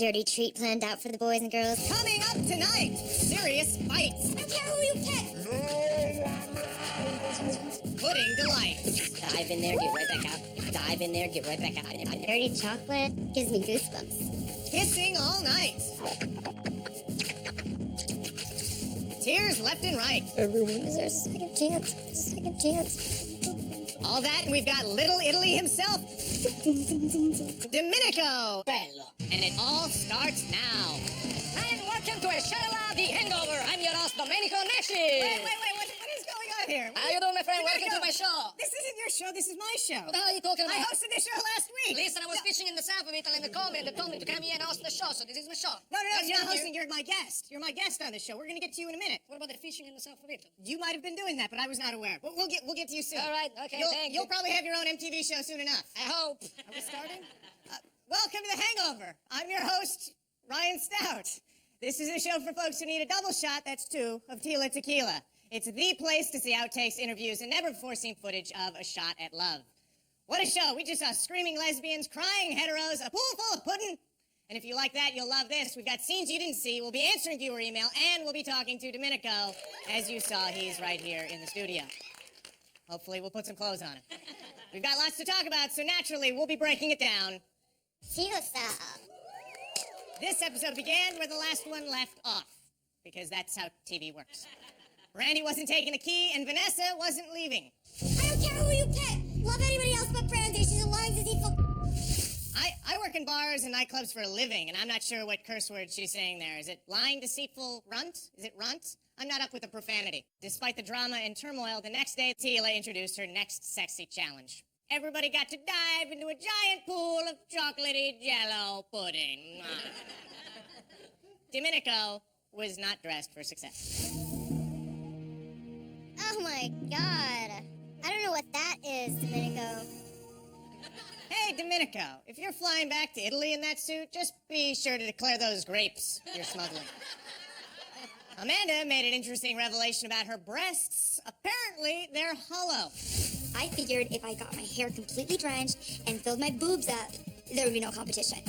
dirty treat planned out for the boys and girls. Coming up tonight, serious fights. I don't care who you pick. Pudding delight. Dive in there, get right back out. Dive in there, get right back out. Dirty chocolate gives me goosebumps. Kissing all night. Tears left and right. Is there a second chance? Second chance. All that, and we've got Little Italy himself, Domenico. Bello. And it all starts now. And welcome to S1E07, the Hangover. I'm your host, Domenico Nesci. Wait, what is going on here? How you doing, my friend? Domenico, Welcome to my show. This isn't your show, this is my show. What the hell are you talking about? I hosted this show last week. Listen, I was fishing in the south of Italy and they called me and they told me to come here and host the show, so this is my show. No, Let's you're come not hosting, here. you're my guest. You're my guest on the show. We're gonna get to you in a minute. What about the fishing in the south of Italy? You might have been doing that, but I was not aware. We'll get to you soon. All right, okay, thank you. You'll probably have your own MTV show soon enough. I hope. Are we starting? Welcome to The Hangover. I'm your host, Ryan Stout. This is a show for folks who need a double shot, that's two, of Tila Tequila. It's the place to see outtakes, interviews, and never-before-seen footage of A Shot at Love. What a show. We just saw screaming lesbians, crying heteros, a pool full of pudding. And if you like that, you'll love this. We've got scenes you didn't see. We'll be answering viewer email, and we'll be talking to Domenico. As you saw, he's right here in the studio. Hopefully, we'll put some clothes on him. We've got lots to talk about, so naturally, we'll be breaking it down. Tila-san. This episode began where the last one left off, because that's how TV works. Brandy wasn't taking the key, and Vanessa wasn't leaving. I don't care who you pick. Love anybody else but Brandy. She's a lying, deceitful. I work in bars and nightclubs for a living, and I'm not sure what curse word she's saying there. Is it lying, deceitful, runt? Is it runt? I'm not up with the profanity. Despite the drama and turmoil, the next day, Tila introduced her next sexy challenge. Everybody got to dive into a giant pool of chocolatey jello pudding. Domenico was not dressed for success. Oh my god. I don't know what that is, Domenico. Hey, Domenico, if you're flying back to Italy in that suit, just be sure to declare those grapes you're smuggling. Amanda made an interesting revelation about her breasts. Apparently, they're hollow. I figured if I got my hair completely drenched and filled my boobs up, there would be no competition.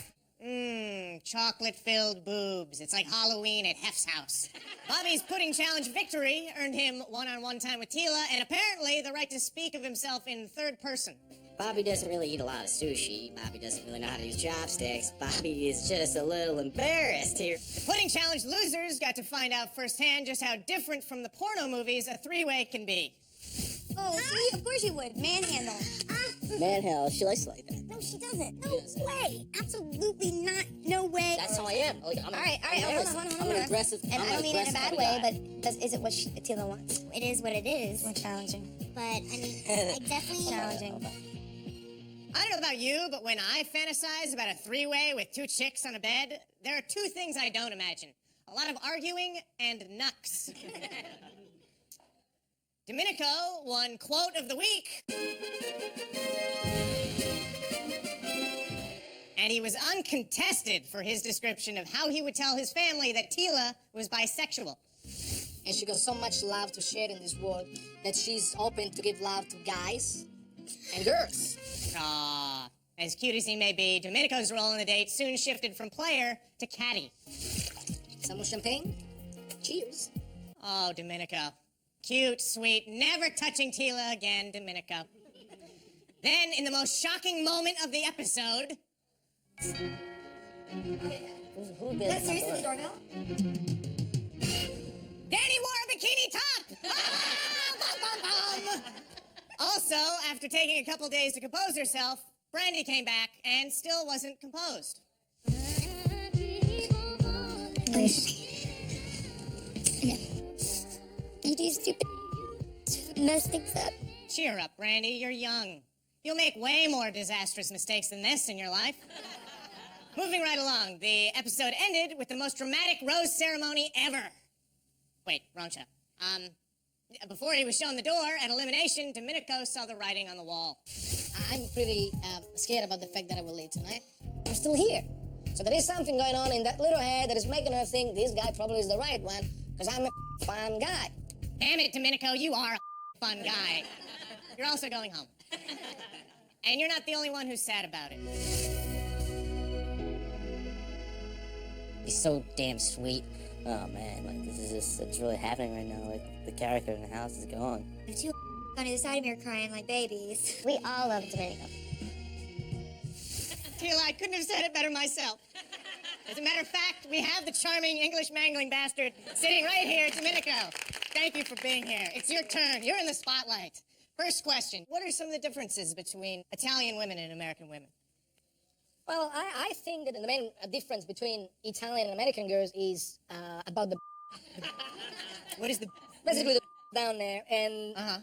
Chocolate-filled boobs. It's like Halloween at Hef's house. Bobby's pudding challenge victory earned him one-on-one time with Tila, and apparently the right to speak of himself in third person. Bobby doesn't really eat a lot of sushi. Bobby doesn't really know how to use chopsticks. Bobby is just a little embarrassed here. The pudding challenge losers got to find out firsthand just how different from the porno movies a three-way can be. Oh, see, of course you would. Manhandle. Manhell, she likes like that. No, she doesn't. No way. Absolutely not. No way. That's how I am. Like, All right. Hold on. I'm an aggressive. And I'm I don't an mean it in a aggressive bad way, guy. but is it what Tila wants? It is what it is. More challenging. But, I mean, I definitely... Challenging. I don't know about you, but when I fantasize about a three-way with two chicks on a bed, there are two things I don't imagine. A lot of arguing and nucks. Domenico won Quote of the Week. And he was uncontested for his description of how he would tell his family that Tila was bisexual. And she got so much love to share in this world that she's open to give love to guys and girls. Ah, as cute as he may be, Domenico's role in the date soon shifted from player to caddy. Some more champagne? Cheers. Oh, Domenico. Cute, sweet, never touching Tila again, Domenico. Then, in the most shocking moment of the episode... That's seriously the doorbell? Danny wore a bikini top! Ah, bum, bum, bum. Also, after taking a couple days to compose herself, Brandy came back and still wasn't composed. You do stupid mess things up. Cheer up, Brandy, you're young. You'll make way more disastrous mistakes than this in your life. Moving right along, the episode ended with the most dramatic rose ceremony ever. Wait, wrong show. Before he was shown the door at elimination, Domenico saw the writing on the wall. I'm pretty scared about the fact that I will leave tonight. I'm still here. So there is something going on in that little head that is making her think this guy probably is the right one, because I'm a fun guy. Damn it, Domenico, you are a fun guy. You're also going home. And you're not the only one who's sad about it. He's so damn sweet. Oh man, like this is just, it's really happening right now. Like the character in the house is gone. The two on either side of me are crying like babies. We all love Domenico. Tila, I couldn't have said it better myself. As a matter of fact, we have the charming English-mangling bastard sitting right here, Domenico. Thank you for being here. It's your turn. You're in the spotlight. First question, what are some of the differences between Italian women and American women? Well, I think that the main difference between Italian and American girls is about the What is the... basically the down there, and Uh-huh.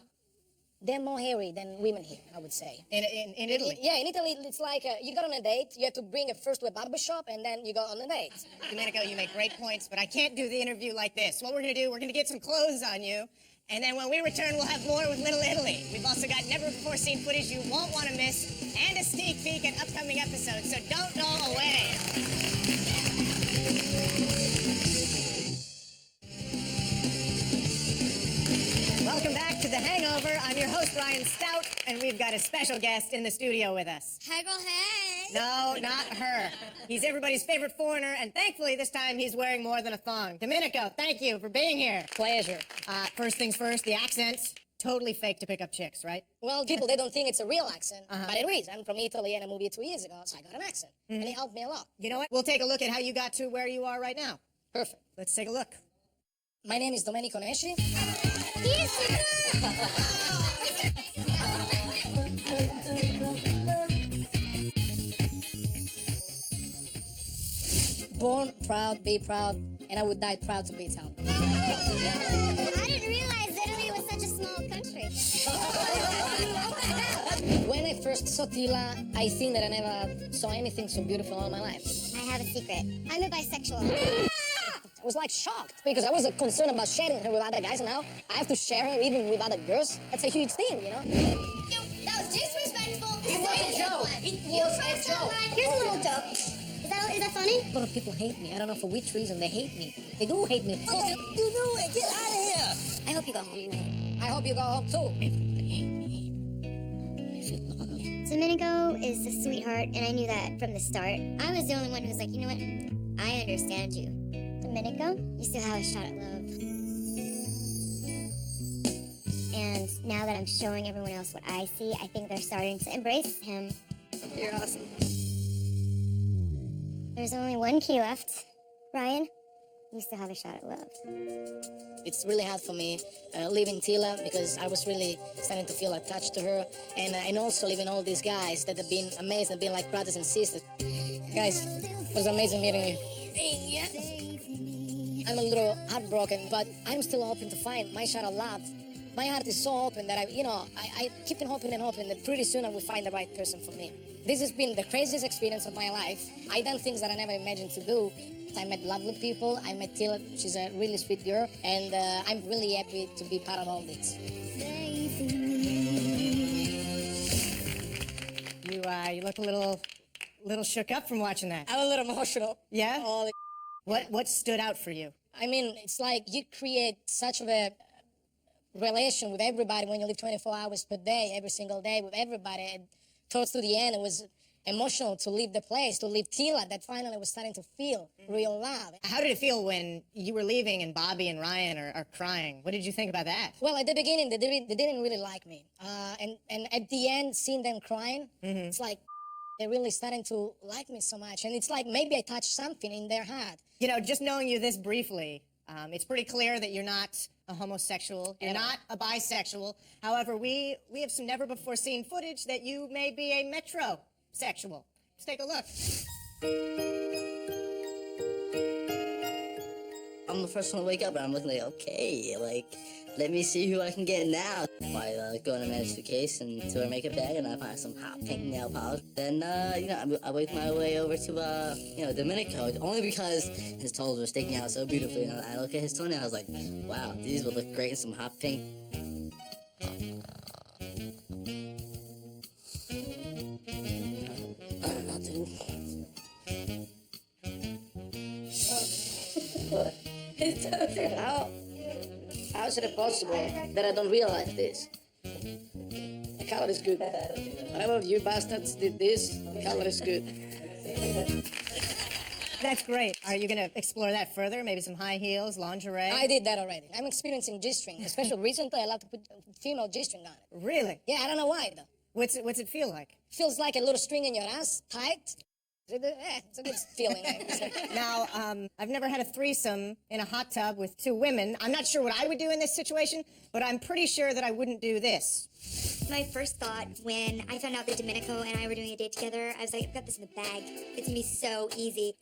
they're more hairy than women here, I would say. In Italy? Yeah, in Italy, it's like you go on a date, you have to bring it first to a barber shop, and then you go on a date. Domenico, you make great points, but I can't do the interview like this. What we're going to do, we're going to get some clothes on you, and then when we return, we'll have more with Little Italy. We've also got never-before-seen footage you won't want to miss, and a sneak peek at upcoming episodes, so don't go away. Welcome back to The Hangover. I'm your host, Ryan Stout, and we've got a special guest in the studio with us. Hey, girl, hey. No, not her. He's everybody's favorite foreigner, and thankfully this time he's wearing more than a thong. Domenico, thank you for being here. Pleasure. First things first, the accent's totally fake to pick up chicks, right? Well, people, they don't think it's a real accent, but it is. I'm from Italy, and I moved here 2 years ago, so I got an accent, and it helped me a lot. You know what? We'll take a look at how you got to where you are right now. Perfect. Let's take a look. My name is Domenico Nesci. Born proud, be proud, and I would die proud to be Italian. I didn't realize Italy was such a small country. When I first saw Tila, I think that I never saw anything so beautiful in all my life. I have a secret. I'm a bisexual. I was like shocked because I was concerned about sharing her with other guys, and now I have to share her even with other girls. That's a huge thing, you know? That was disrespectful. It was a joke. It was a joke. Here's a little joke. Is that funny? A lot of people hate me. I don't know for which reason they hate me. They do hate me. You do it. Get out of here. I hope you go home tonight. I hope you go home too. Domenico is a sweetheart, and I knew that from the start. I was the only one who was like, you know what? I understand you. Domenico, you still have a shot at love. And now that I'm showing everyone else what I see, I think they're starting to embrace him. You're awesome. There's only one key left. Ryan, you still have a shot at love. It's really hard for me leaving Tila because I was really starting to feel attached to her, and also leaving all these guys that have been amazing, have been like brothers and sisters. Guys, it was amazing meeting you. I'm a little heartbroken, but I'm still hoping to find my shot of love. My heart is so open that I keep on hoping and hoping that pretty soon I will find the right person for me. This has been the craziest experience of my life. I've done things that I never imagined to do. I met lovely people. I met Tila. She's a really sweet girl, and I'm really happy to be part of all this. You look a little shook up from watching that. I'm a little emotional. Yeah? Holy. What stood out for you? I mean, it's like you create such of a relation with everybody when you live 24 hours per day, every single day with everybody. And towards to the end, it was emotional to leave the place, to leave Tila, that finally was starting to feel real love. How did it feel when you were leaving and Bobby and Ryan are crying? What did you think about that? Well, at the beginning, they didn't really like me. And at the end, seeing them crying, it's like they're really starting to like me so much. And it's like maybe I touched something in their heart. You know, just knowing you this briefly, it's pretty clear that you're not a homosexual, you're not a bisexual. However, we have some never-before-seen footage that you may be a metrosexual. Let's take a look. I'm the first one to wake up and I'm looking like, okay, like, let me see who I can get now. I go in a man's suitcase and to our makeup bag and I find some hot pink nail polish. Then, I worked my way over to, Domenico, only because his toes were sticking out so beautifully. And I look at his toenails, I was like, wow, these would look great in some hot pink. How is it possible that I don't realize this? The color is good. Whatever you bastards did this, the color is good. That's great. Are you going to explore that further? Maybe some high heels, lingerie? I did that already. I'm experiencing G-string, especially recently. I love to put female G-string on it. Really? Yeah, I don't know why though. What's it feel like? Feels like a little string in your ass, tight. It's a good feeling. Now, I've never had a threesome in a hot tub with two women. I'm not sure what I would do in this situation, but I'm pretty sure that I wouldn't do this. My first thought when I found out that Domenico and I were doing a date together, I was like, I've got this in the bag. It's gonna be so easy.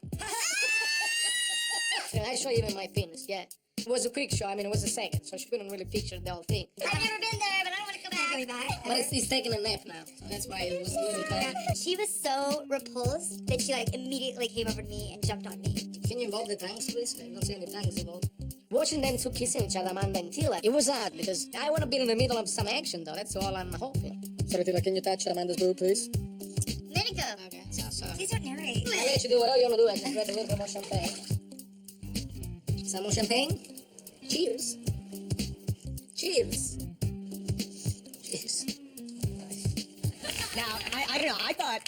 I show you even my penis, yeah. It was a quick show, I mean, it was a second, so she couldn't really picture the whole thing. I've never been there, but I don't want to go back. Going back. But he's taking a nap now, so that's why it was really Yeah, tight. she was so repulsed that she like immediately came over to me and jumped on me. Can you involve the tongues, please? I don't see any tongues involved. Watching them two kissing each other, Amanda and Tila, it was hard because I want to be in the middle of some action, though. That's all I'm hoping. Sorry, Tila, can you touch Amanda's boob, please? Domenico, Okay, so. please don't narrate. I'll let you do whatever you want to do. I just grab a little bit more champagne. Some more champagne? Cheers. Cheers. Cheers. Now, I don't know.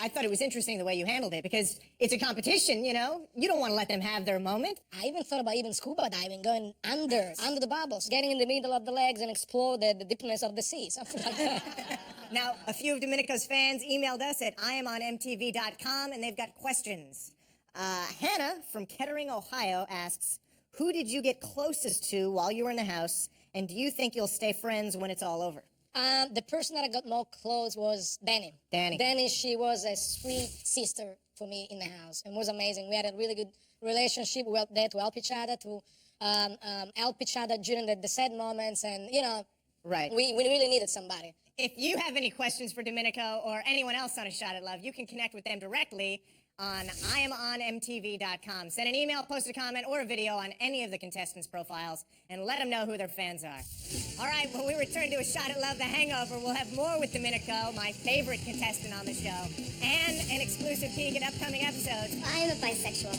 I thought it was interesting the way you handled it because it's a competition, you know? You don't want to let them have their moment. I even thought about even scuba diving, going under the bubbles, getting in the middle of the legs and explore the deepness of the sea, something like that. Now, a few of Domenico's fans emailed us at IamOnMTV.com, and they've got questions. Hannah from Kettering, Ohio asks, who did you get closest to while you were in the house, and do you think you'll stay friends when it's all over? The person that I got more close was Danny. Danny, she was a sweet sister for me in the house and was amazing. We had a really good relationship. We were there to help each other, help each other during the sad moments, and, you know, Right. we really needed somebody. If you have any questions for Domenico or anyone else on A Shot at Love, you can connect with them directly on IamOnMTV.com. Send an email, post a comment, or a video on any of the contestants' profiles, and let them know who their fans are. All right, when we return to A Shot at Love, The Hangover, we'll have more with Domenico, my favorite contestant on the show, and an exclusive peek at upcoming episodes. I am a bisexual.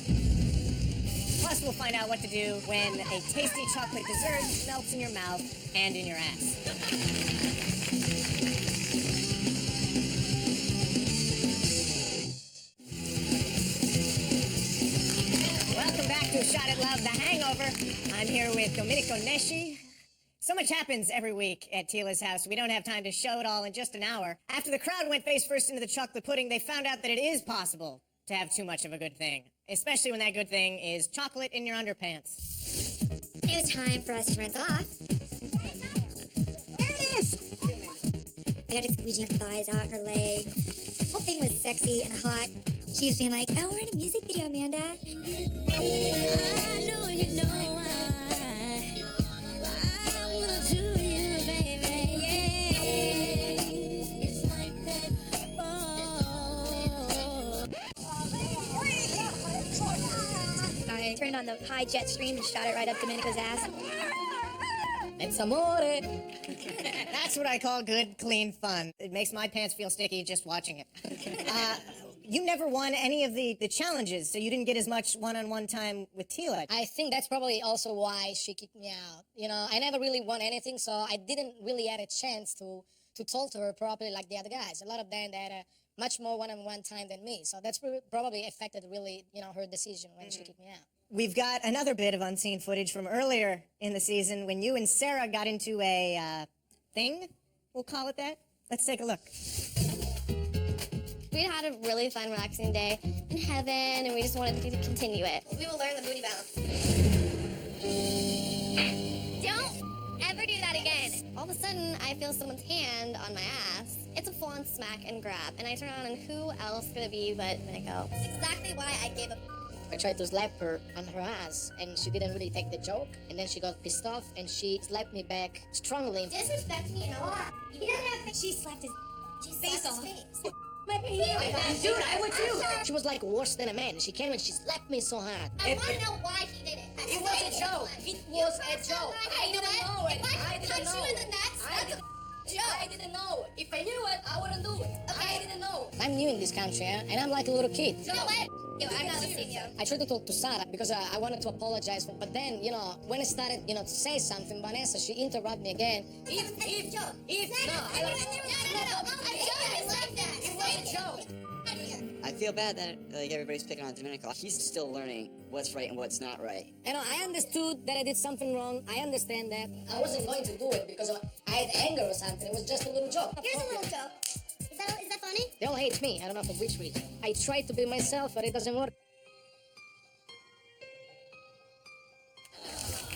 Plus, we'll find out what to do when a tasty chocolate dessert melts in your mouth and in your ass. Welcome back to A Shot at Love, The Hangover. I'm here with Domenico Nesci. So much happens every week at Tila's house. We don't have time to show it all in just an hour. After the crowd went face first into the chocolate pudding, they found out that it is possible to have too much of a good thing, especially when that good thing is chocolate in your underpants. It was time for us to rinse off. There it is! I got to squeegee her thighs out, her legs. The whole thing was sexy and hot. She was being like, oh, we're in a music video, Amanda. I know you know I wanna do you, baby, yeah. It's like that, I turned on the high jet stream and shot it right up Domenico's ass. It's amore. That's what I call good, clean fun. It makes my pants feel sticky just watching it. You never won any of the challenges, so you didn't get as much one-on-one time with Tila. I think that's probably also why she kicked me out. You know, I never really won anything, so I didn't really had a chance to talk to her properly like the other guys. A lot of them had a much more one-on-one time than me, so that's probably affected really, you know, her decision when she kicked me out. We've got another bit of unseen footage from earlier in the season when you and Sarah got into a thing, we'll call it that. Let's take a look. We had a really fun, relaxing day in heaven, and we just wanted to continue it. We will learn the booty bounce. Don't ever do that again. All of a sudden, I feel someone's hand on my ass. It's a full-on smack and grab, and I turn around, and who else could it be but Domenico? That's exactly why I gave up. I tried to slap her on her ass, and she didn't really take the joke, and then she got pissed off, and she slapped me back strongly. Disrespect me a lot. He doesn't have. She slapped his face off. Dude, I would too. She was like worse than a man. She came and she slapped me so hard. I want to know why he did it. It was a joke. It was a joke. I didn't know it. I didn't know. You in the nuts, that's a joke. I didn't know. If I knew it, I wouldn't do it. I didn't know. I'm new in this country, and I'm like a little kid. You know what? I'm not listening to you. I tried to talk to Sarah because I wanted to apologize, but then, you know, when I started, you know, to say something, Vanessa, she interrupted me again. No, I'm joking. It's like that. It was a joke. I I feel bad that like everybody's picking on Domenico. He's still learning what's right and what's not right. You know, I understood that I did something wrong. I understand that. I wasn't going to do it because I had anger or something. It was just a little joke. Here's a little joke. Is that funny? They all hate me. I don't know for which reason. I try to be myself, but it doesn't work.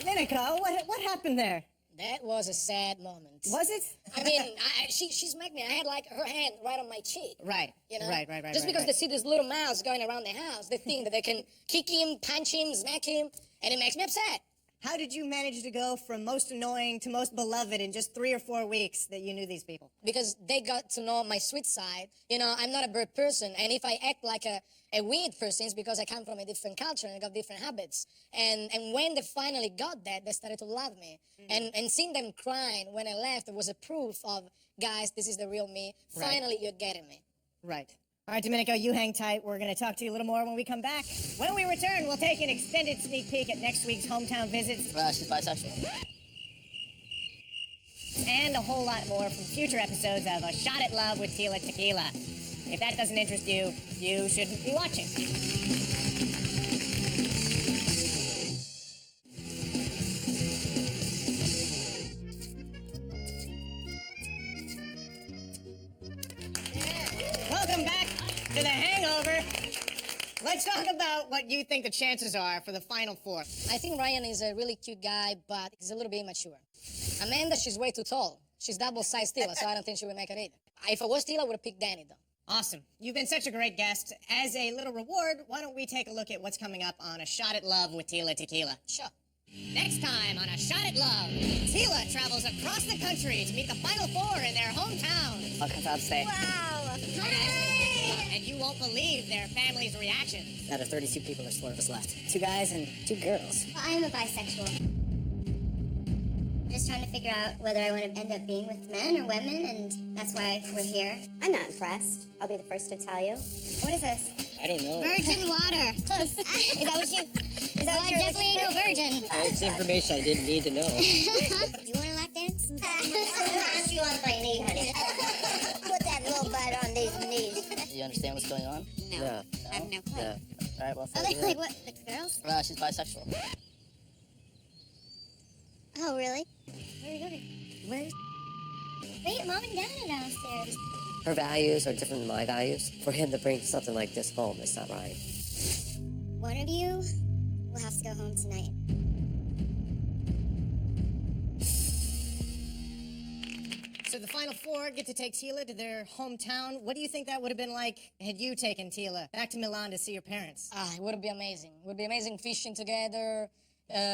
Domenico, what happened there? That was a sad moment. Was it? I mean, she smacked me. I had like her hand right on my cheek. Right. You know? Right. Just because they see this little mouse going around the house, they think that they can kick him, punch him, smack him, and it makes me upset. How did you manage to go from most annoying to most beloved in just 3 or 4 weeks that you knew these people? Because they got to know my sweet side. You know, I'm not a bird person, and if I act like a weird person, it's because I come from a different culture and I got different habits. And when they finally got that, they started to love me. And seeing them crying when I left, it was a proof of, guys, this is the real me. Right. Finally, you're getting me. Right. All right, Domenico, you hang tight. We're going to talk to you a little more when we come back. When we return, we'll take an extended sneak peek at next week's hometown visits. She's bisexual. And a whole lot more from future episodes of A Shot at Love with Tila Tequila. If that doesn't interest you, you shouldn't be watching. Welcome back to The Hangover. Let's talk about what you think the chances are for the Final Four. I think Ryan is a really cute guy, but he's a little bit immature. Amanda, she's way too tall. She's double-sized Tila, so I don't think she would make it either. If I was Tila, I would have picked Danny, though. Awesome. You've been such a great guest. As a little reward, why don't we take a look at what's coming up on A Shot at Love with Tila Tequila? Sure. Next time on A Shot at Love, Tila travels across the country to meet the Final Four in their hometown. I'll come upstate. Wow. And you won't believe their family's reactions. Out of 32 people, there's 4 of us left. 2 guys and 2 girls. Well, I'm a bisexual. I'm just trying to figure out whether I want to end up being with men or women, and that's why we're here. I'm not impressed. I'll be the first to tell you. What is this? I don't know. Virgin water. Is that what you... Is that what you're definitely ain't no virgin. It's information I didn't need to know. You want to lap dance? You want my knee, honey. Put that little butt on these knees. Do you understand what's going on? No. I have no clue. No. All right, well, Are they like what? The girls? she's bisexual. Oh, really? Where are you going? Where's... Wait, Mom and Dad are downstairs. Her values are different than my values. For him to bring something like this home is not right. One of you will have to go home tonight. So the Final Four get to take Tila to their hometown. What do you think that would have been like had you taken Tila back to Milan to see your parents? It would be amazing. It would be amazing fishing together,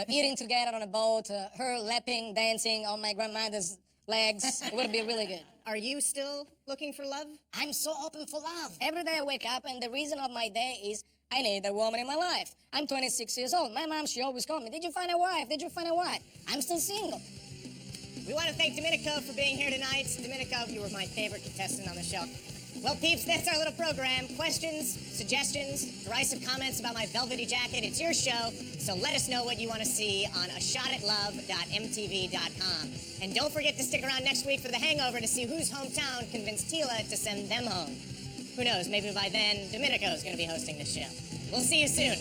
eating together on a boat, her lapping, dancing on my grandmother's legs. It would be really good. Are you still looking for love? I'm so open for love. Every day I wake up, and the reason of my day is I need a woman in my life. I'm 26 years old. My mom, she always called me, did you find a wife? Did you find a wife? I'm still single. We want to thank Domenico for being here tonight. Domenico, you were my favorite contestant on the show. Well, peeps, that's our little program. Questions, suggestions, derisive comments about my velvety jacket. It's your show, so let us know what you want to see on ashotatlove.mtv.com. And don't forget to stick around next week for The Hangover to see whose hometown convinced Tila to send them home. Who knows, maybe by then, Domenico's going to be hosting this show. We'll see you soon.